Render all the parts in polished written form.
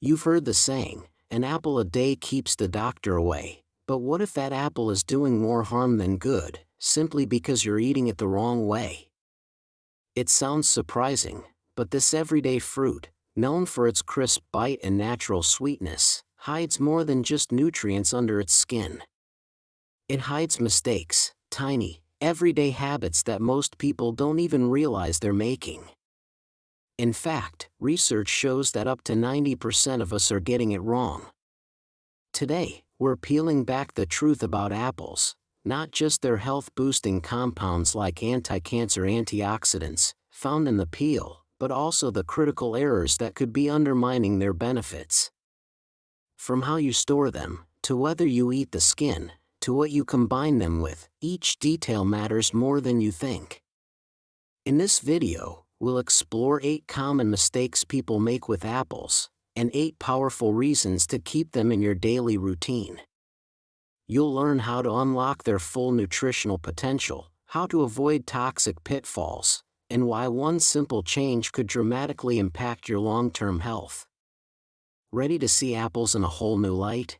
You've heard the saying, an apple a day keeps the doctor away, but what if that apple is doing more harm than good, simply because you're eating it the wrong way? It sounds surprising, but this everyday fruit, known for its crisp bite and natural sweetness, hides more than just nutrients under its skin. It hides mistakes, tiny, everyday habits that most people don't even realize they're making. In fact, research shows that up to 90% of us are getting it wrong. Today, we're peeling back the truth about apples, not just their health-boosting compounds like anti-cancer antioxidants, found in the peel, but also the critical errors that could be undermining their benefits. From how you store them, to whether you eat the skin, to what you combine them with, each detail matters more than you think. In this video, we'll explore 8 common mistakes people make with apples, and 8 powerful reasons to keep them in your daily routine. You'll learn how to unlock their full nutritional potential, how to avoid toxic pitfalls, and why one simple change could dramatically impact your long-term health. Ready to see apples in a whole new light?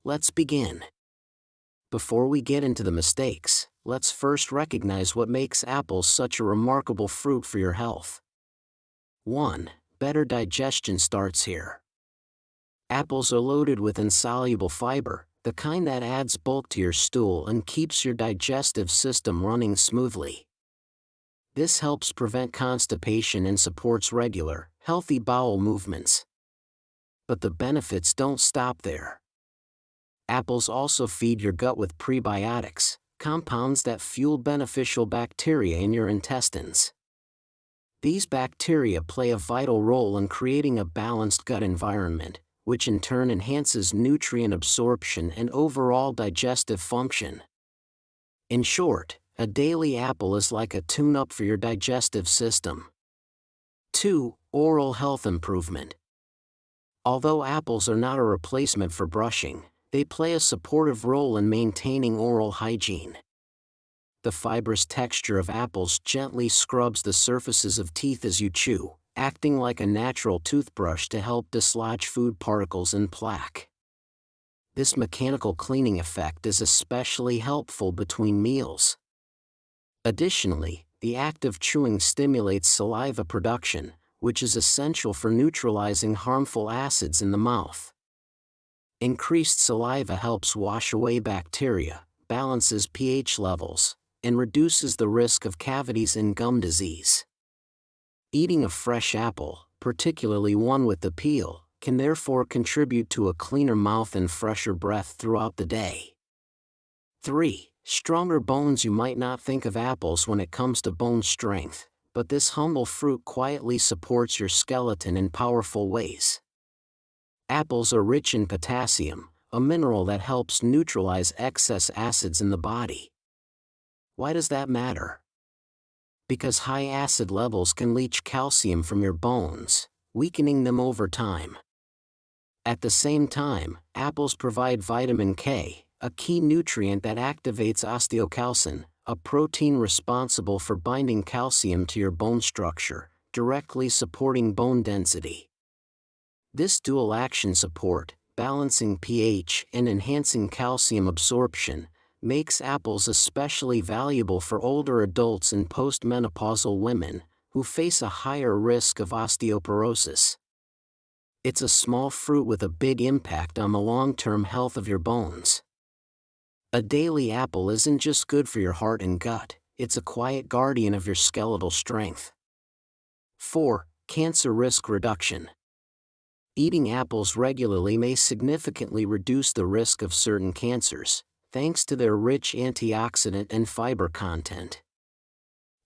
Let's begin. Before we get into the mistakes, let's first recognize what makes apples such a remarkable fruit for your health. 1. Better digestion starts here. Apples are loaded with insoluble fiber, the kind that adds bulk to your stool and keeps your digestive system running smoothly. This helps prevent constipation and supports regular, healthy bowel movements. But the benefits don't stop there. Apples also feed your gut with prebiotics, compounds that fuel beneficial bacteria in your intestines. These bacteria play a vital role in creating a balanced gut environment, which in turn enhances nutrient absorption and overall digestive function. In short, a daily apple is like a tune-up for your digestive system. 2. Oral health improvement. Although apples are not a replacement for brushing, they play a supportive role in maintaining oral hygiene. The fibrous texture of apples gently scrubs the surfaces of teeth as you chew, acting like a natural toothbrush to help dislodge food particles and plaque. This mechanical cleaning effect is especially helpful between meals. Additionally, the act of chewing stimulates saliva production, which is essential for neutralizing harmful acids in the mouth. Increased saliva helps wash away bacteria, balances pH levels, and reduces the risk of cavities and gum disease. Eating a fresh apple, particularly one with the peel, can therefore contribute to a cleaner mouth and fresher breath throughout the day. 3. Stronger bones. You might not think of apples when it comes to bone strength, but this humble fruit quietly supports your skeleton in powerful ways. Apples are rich in potassium, a mineral that helps neutralize excess acids in the body. Why does that matter? Because high acid levels can leach calcium from your bones, weakening them over time. At the same time, apples provide vitamin K, a key nutrient that activates osteocalcin, a protein responsible for binding calcium to your bone structure, directly supporting bone density. This dual action support, balancing pH and enhancing calcium absorption, makes apples especially valuable for older adults and postmenopausal women, who face a higher risk of osteoporosis. It's a small fruit with a big impact on the long-term health of your bones. A daily apple isn't just good for your heart and gut, it's a quiet guardian of your skeletal strength. 4. Cancer risk reduction. Eating apples regularly may significantly reduce the risk of certain cancers, thanks to their rich antioxidant and fiber content.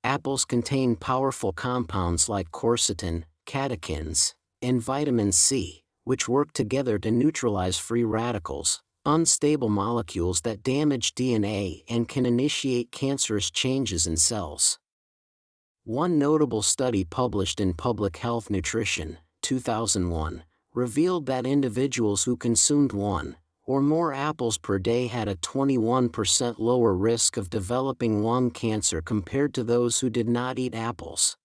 Apples contain powerful compounds like quercetin, catechins, and vitamin C, which work together to neutralize free radicals, unstable molecules that damage DNA and can initiate cancerous changes in cells. One notable study published in Public Health Nutrition, 2001, revealed that individuals who consumed 1 or more apples per day had a 21% lower risk of developing lung cancer compared to those who did not eat apples.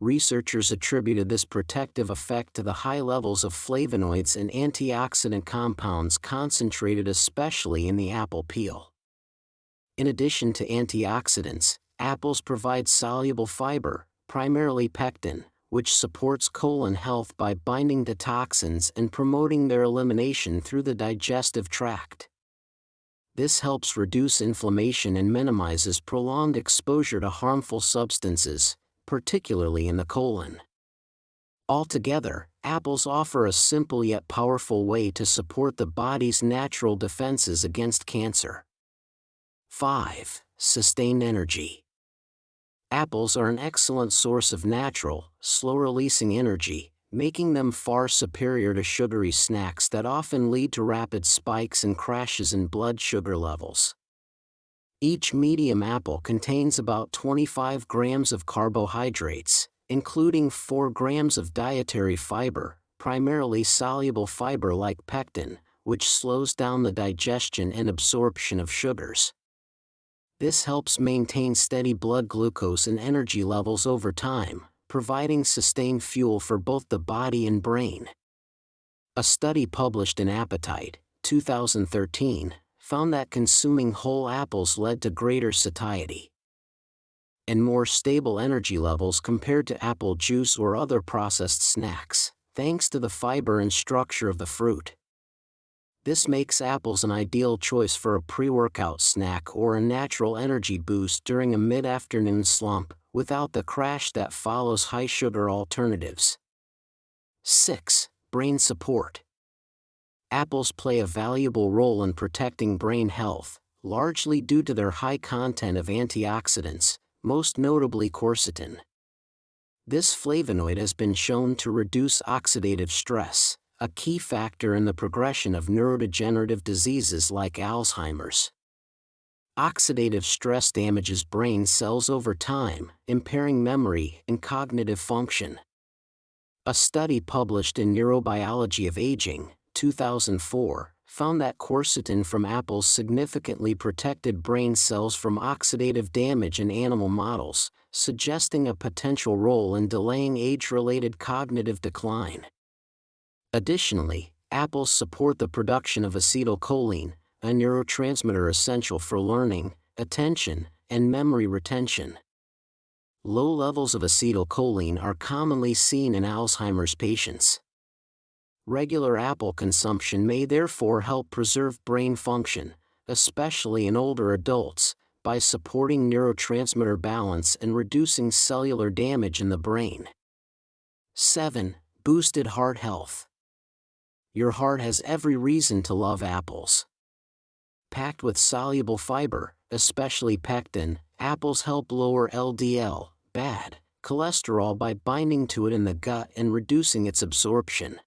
Researchers attributed this protective effect to the high levels of flavonoids and antioxidant compounds concentrated especially in the apple peel. In addition to antioxidants, apples provide soluble fiber, primarily pectin, which supports colon health by binding to toxins and promoting their elimination through the digestive tract. This helps reduce inflammation and minimizes prolonged exposure to harmful substances, particularly in the colon. Altogether, apples offer a simple yet powerful way to support the body's natural defenses against cancer. 5. Sustained energy. Apples are an excellent source of natural, slow-releasing energy, making them far superior to sugary snacks that often lead to rapid spikes and crashes in blood sugar levels. Each medium apple contains about 25 grams of carbohydrates, including 4 grams of dietary fiber, primarily soluble fiber like pectin, which slows down the digestion and absorption of sugars. This helps maintain steady blood glucose and energy levels over time, providing sustained fuel for both the body and brain. A study published in Appetite, 2013, found that consuming whole apples led to greater satiety and more stable energy levels compared to apple juice or other processed snacks, thanks to the fiber and structure of the fruit. This makes apples an ideal choice for a pre-workout snack or a natural energy boost during a mid-afternoon slump, without the crash that follows high-sugar alternatives. 6. Brain support. Apples play a valuable role in protecting brain health, largely due to their high content of antioxidants, most notably quercetin. This flavonoid has been shown to reduce oxidative stress, a key factor in the progression of neurodegenerative diseases like Alzheimer's. Oxidative stress damages brain cells over time, impairing memory and cognitive function. A study published in Neurobiology of Aging, 2004, found that quercetin from apples significantly protected brain cells from oxidative damage in animal models, suggesting a potential role in delaying age-related cognitive decline. Additionally, apples support the production of acetylcholine, a neurotransmitter essential for learning, attention, and memory retention. Low levels of acetylcholine are commonly seen in Alzheimer's patients. Regular apple consumption may therefore help preserve brain function, especially in older adults, by supporting neurotransmitter balance and reducing cellular damage in the brain. 7. Boosted heart health. Your heart has every reason to love apples. Packed with soluble fiber, especially pectin, apples help lower LDL, bad cholesterol by binding to it in the gut and reducing its absorption.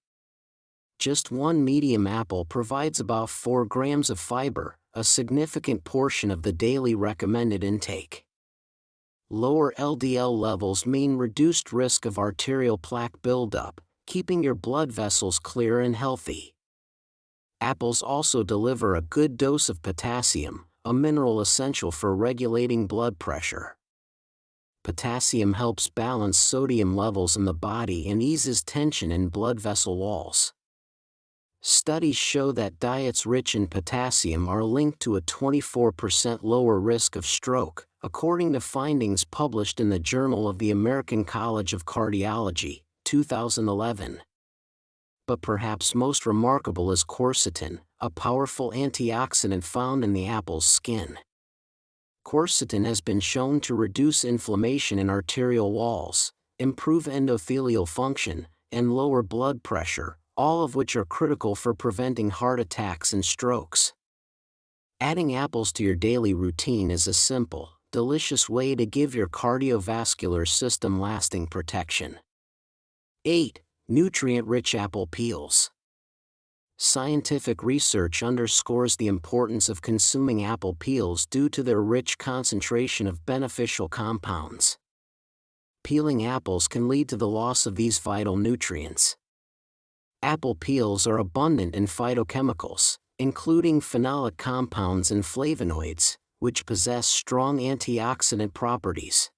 Just one medium apple provides about 4 grams of fiber, a significant portion of the daily recommended intake. Lower LDL levels mean reduced risk of arterial plaque buildup, keeping your blood vessels clear and healthy. Apples also deliver a good dose of potassium, a mineral essential for regulating blood pressure. Potassium helps balance sodium levels in the body and eases tension in blood vessel walls. Studies show that diets rich in potassium are linked to a 24% lower risk of stroke, according to findings published in the Journal of the American College of Cardiology, 2011. But perhaps most remarkable is quercetin, a powerful antioxidant found in the apple's skin. Quercetin has been shown to reduce inflammation in arterial walls, improve endothelial function, and lower blood pressure, all of which are critical for preventing heart attacks and strokes. Adding apples to your daily routine is a simple, delicious way to give your cardiovascular system lasting protection. 8. Nutrient-rich apple peels. Scientific research underscores the importance of consuming apple peels due to their rich concentration of beneficial compounds. Peeling apples can lead to the loss of these vital nutrients. Apple peels are abundant in phytochemicals, including phenolic compounds and flavonoids, which possess strong antioxidant properties.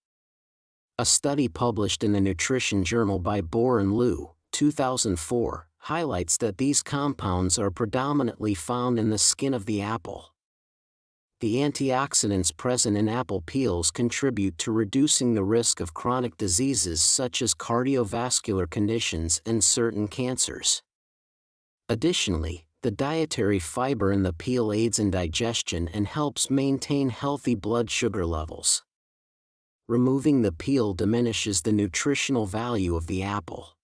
A study published in the Nutrition Journal by Bohr and Liu, 2004, highlights that these compounds are predominantly found in the skin of the apple. The antioxidants present in apple peels contribute to reducing the risk of chronic diseases such as cardiovascular conditions and certain cancers. Additionally, the dietary fiber in the peel aids in digestion and helps maintain healthy blood sugar levels. Removing the peel diminishes the nutritional value of the apple.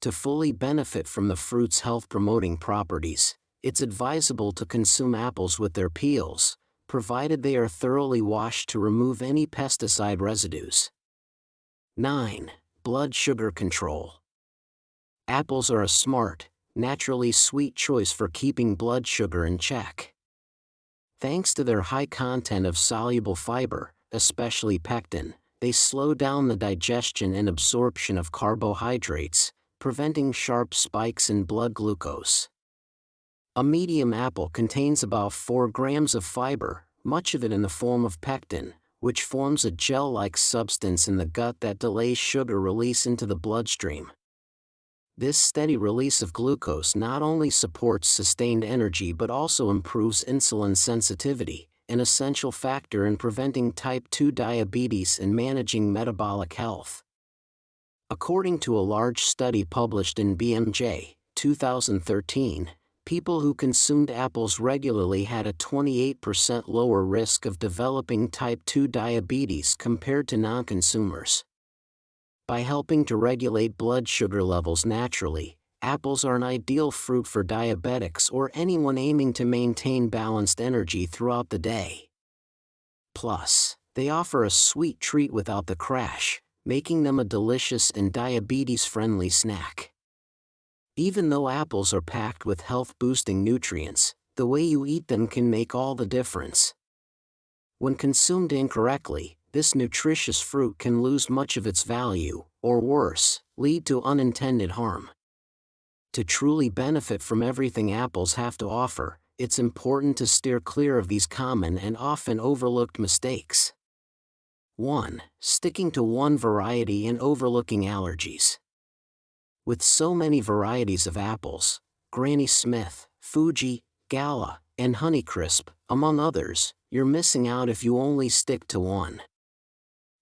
To fully benefit from the fruit's health-promoting properties, it's advisable to consume apples with their peels, provided they are thoroughly washed to remove any pesticide residues. 9. Blood sugar control. Apples are a smart, naturally sweet choice for keeping blood sugar in check. Thanks to their high content of soluble fiber, especially pectin, they slow down the digestion and absorption of carbohydrates, preventing sharp spikes in blood glucose. A medium apple contains about 4 grams of fiber, much of it in the form of pectin, which forms a gel-like substance in the gut that delays sugar release into the bloodstream. This steady release of glucose not only supports sustained energy but also improves insulin sensitivity, an essential factor in preventing type 2 diabetes and managing metabolic health. According to a large study published in BMJ, 2013, people who consumed apples regularly had a 28% lower risk of developing type 2 diabetes compared to non-consumers. By helping to regulate blood sugar levels naturally, apples are an ideal fruit for diabetics or anyone aiming to maintain balanced energy throughout the day. Plus, they offer a sweet treat without the crash, making them a delicious and diabetes-friendly snack. Even though apples are packed with health-boosting nutrients, the way you eat them can make all the difference. When consumed incorrectly, this nutritious fruit can lose much of its value, or worse, lead to unintended harm. To truly benefit from everything apples have to offer, it's important to steer clear of these common and often overlooked mistakes. 1. Sticking to one variety and overlooking allergies. With so many varieties of apples, Granny Smith, Fuji, Gala, and Honeycrisp, among others, you're missing out if you only stick to one.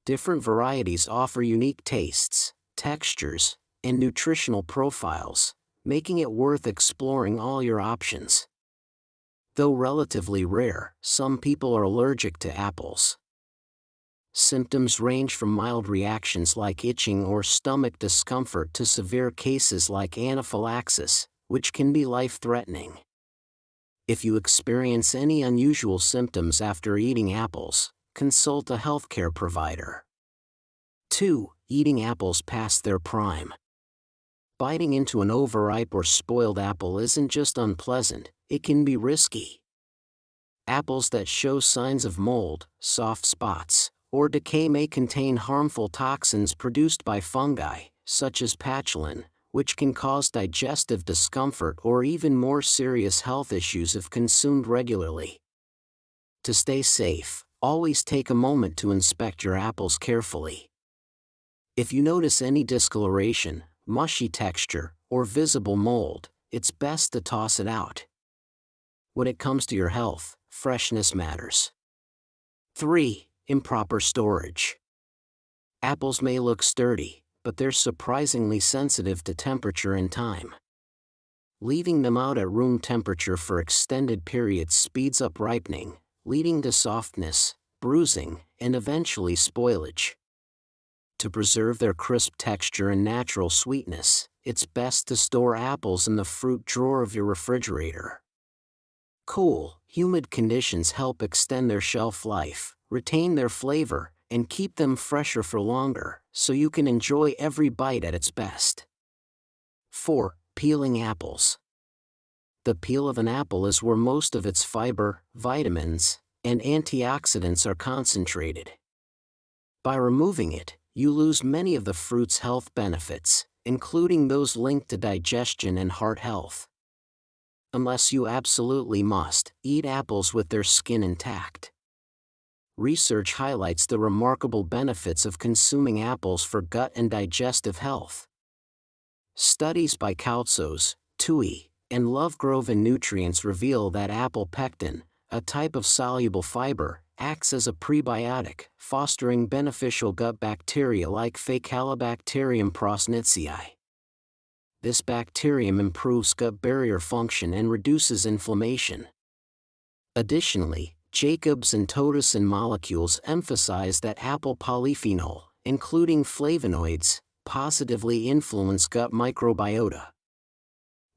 Different varieties offer unique tastes, textures, and nutritional profiles, making it worth exploring all your options. Though relatively rare, some people are allergic to apples. Symptoms range from mild reactions like itching or stomach discomfort to severe cases like anaphylaxis, which can be life-threatening. If you experience any unusual symptoms after eating apples, consult a healthcare provider. 2. Eating apples past their prime. Biting into an overripe or spoiled apple isn't just unpleasant, it can be risky. Apples that show signs of mold, soft spots, or decay may contain harmful toxins produced by fungi, such as patulin, which can cause digestive discomfort or even more serious health issues if consumed regularly. To stay safe, always take a moment to inspect your apples carefully. If you notice any discoloration, mushy texture, or visible mold, it's best to toss it out. When it comes to your health, freshness matters. 3. Improper storage. Apples may look sturdy, but they're surprisingly sensitive to temperature and time. Leaving them out at room temperature for extended periods speeds up ripening, leading to softness, bruising, and eventually spoilage. To preserve their crisp texture and natural sweetness, it's best to store apples in the fruit drawer of your refrigerator. Cool, humid conditions help extend their shelf life, retain their flavor, and keep them fresher for longer, so you can enjoy every bite at its best. 4. Peeling apples. The peel of an apple is where most of its fiber, vitamins, and antioxidants are concentrated. By removing it, you lose many of the fruit's health benefits, including those linked to digestion and heart health. Unless you absolutely must, eat apples with their skin intact. research highlights the remarkable benefits of consuming apples for gut and digestive health. Studies by Kautzos, Tui, and Lovegrove in Nutrients reveal that apple pectin, a type of soluble fiber, acts as a prebiotic, fostering beneficial gut bacteria like Faecalibacterium prosnitzii. This bacterium improves gut barrier function and reduces inflammation. Additionally, Jacobs and Todison molecules emphasize that apple polyphenol, including flavonoids, positively influence gut microbiota.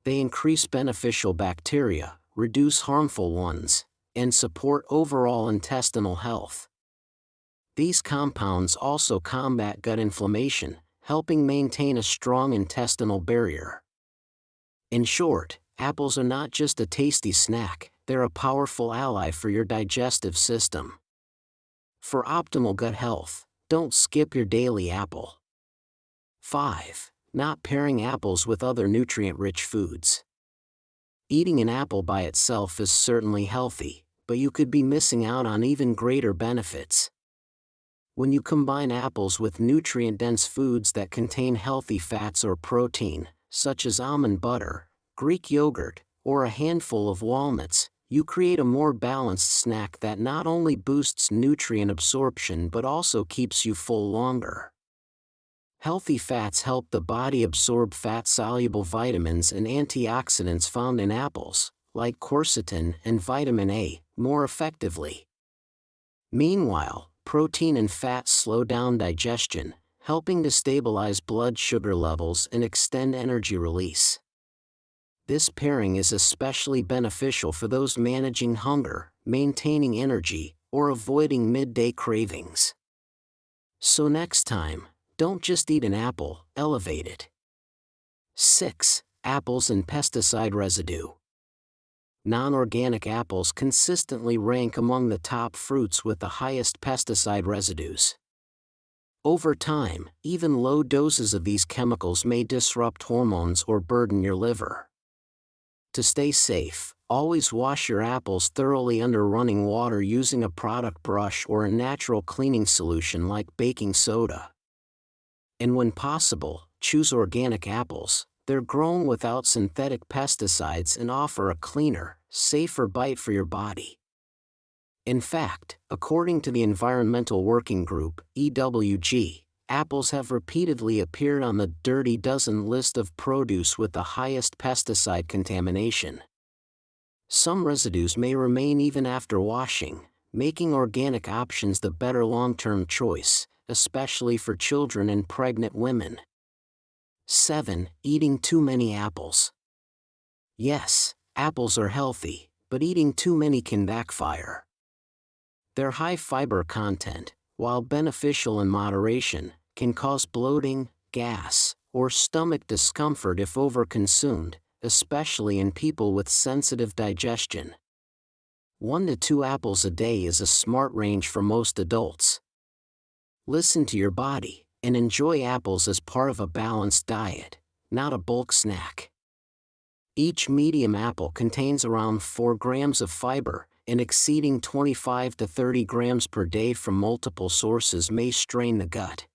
They increase beneficial bacteria, reduce harmful ones, and support overall intestinal health. These compounds also combat gut inflammation, helping maintain a strong intestinal barrier. In short, apples are not just a tasty snack, they're a powerful ally for your digestive system. For optimal gut health, don't skip your daily apple. 5. Not pairing apples with other nutrient-rich foods. Eating an apple by itself is certainly healthy, but you could be missing out on even greater benefits. When you combine apples with nutrient-dense foods that contain healthy fats or protein, such as almond butter, Greek yogurt, or a handful of walnuts, you create a more balanced snack that not only boosts nutrient absorption but also keeps you full longer. Healthy fats help the body absorb fat-soluble vitamins and antioxidants found in apples, like quercetin and vitamin A, more effectively. Meanwhile, protein and fat slow down digestion, helping to stabilize blood sugar levels and extend energy release. This pairing is especially beneficial for those managing hunger, maintaining energy, or avoiding midday cravings. So next time, don't just eat an apple, elevate it. 6. Apples and pesticide residue. Non-organic apples consistently rank among the top fruits with the highest pesticide residues. Over time, even low doses of these chemicals may disrupt hormones or burden your liver. To stay safe, always wash your apples thoroughly under running water using a product brush or a natural cleaning solution like baking soda. And when possible, choose organic apples. They're grown without synthetic pesticides and offer a cleaner, safer bite for your body. In fact, according to the Environmental Working Group, EWG, apples have repeatedly appeared on the Dirty Dozen list of produce with the highest pesticide contamination. Some residues may remain even after washing, making organic options the better long-term choice, especially for children and pregnant women. 7. Eating too many apples. Yes, apples are healthy, but eating too many can backfire. Their high fiber content, while beneficial in moderation, can cause bloating, gas, or stomach discomfort if overconsumed, especially in people with sensitive digestion. 1 to 2 apples a day is a smart range for most adults. Listen to your body, and enjoy apples as part of a balanced diet, not a bulk snack. Each medium apple contains around 4 grams of fiber, and exceeding 25 to 30 grams per day from multiple sources may strain the gut.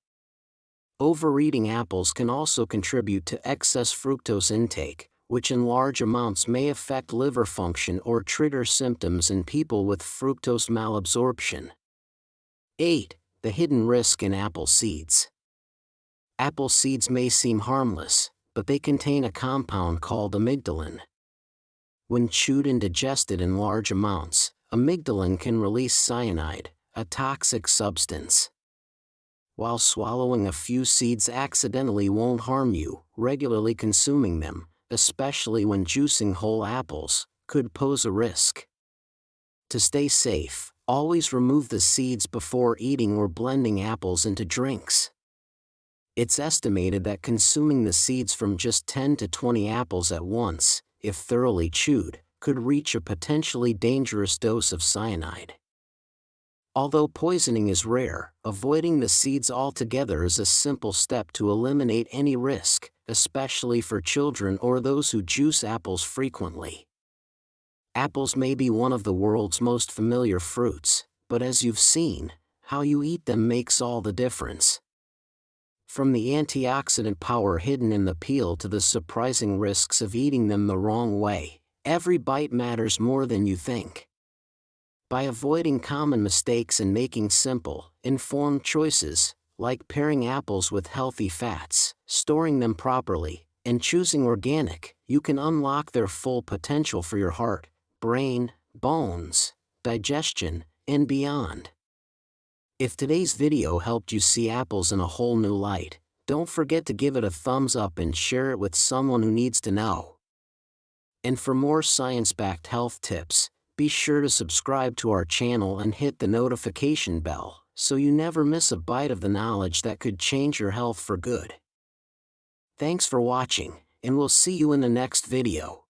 Overeating apples can also contribute to excess fructose intake, which in large amounts may affect liver function or trigger symptoms in people with fructose malabsorption. 8. The hidden risk in apple seeds. Apple seeds may seem harmless, but they contain a compound called amygdalin. When chewed and digested in large amounts, amygdalin can release cyanide, a toxic substance. While swallowing a few seeds accidentally won't harm you, regularly consuming them, especially when juicing whole apples, could pose a risk. To stay safe, always remove the seeds before eating or blending apples into drinks. It's estimated that consuming the seeds from just 10 to 20 apples at once, if thoroughly chewed, could reach a potentially dangerous dose of cyanide. Although poisoning is rare, avoiding the seeds altogether is a simple step to eliminate any risk, especially for children or those who juice apples frequently. Apples may be one of the world's most familiar fruits, but as you've seen, how you eat them makes all the difference. From the antioxidant power hidden in the peel to the surprising risks of eating them the wrong way, every bite matters more than you think. By avoiding common mistakes and making simple, informed choices, like pairing apples with healthy fats, storing them properly, and choosing organic, you can unlock their full potential for your heart, brain, bones, digestion, and beyond. If today's video helped you see apples in a whole new light, don't forget to give it a thumbs up and share it with someone who needs to know. And for more science-backed health tips, be sure to subscribe to our channel and hit the notification bell, so you never miss a bite of the knowledge that could change your health for good. Thanks for watching, and we'll see you in the next video.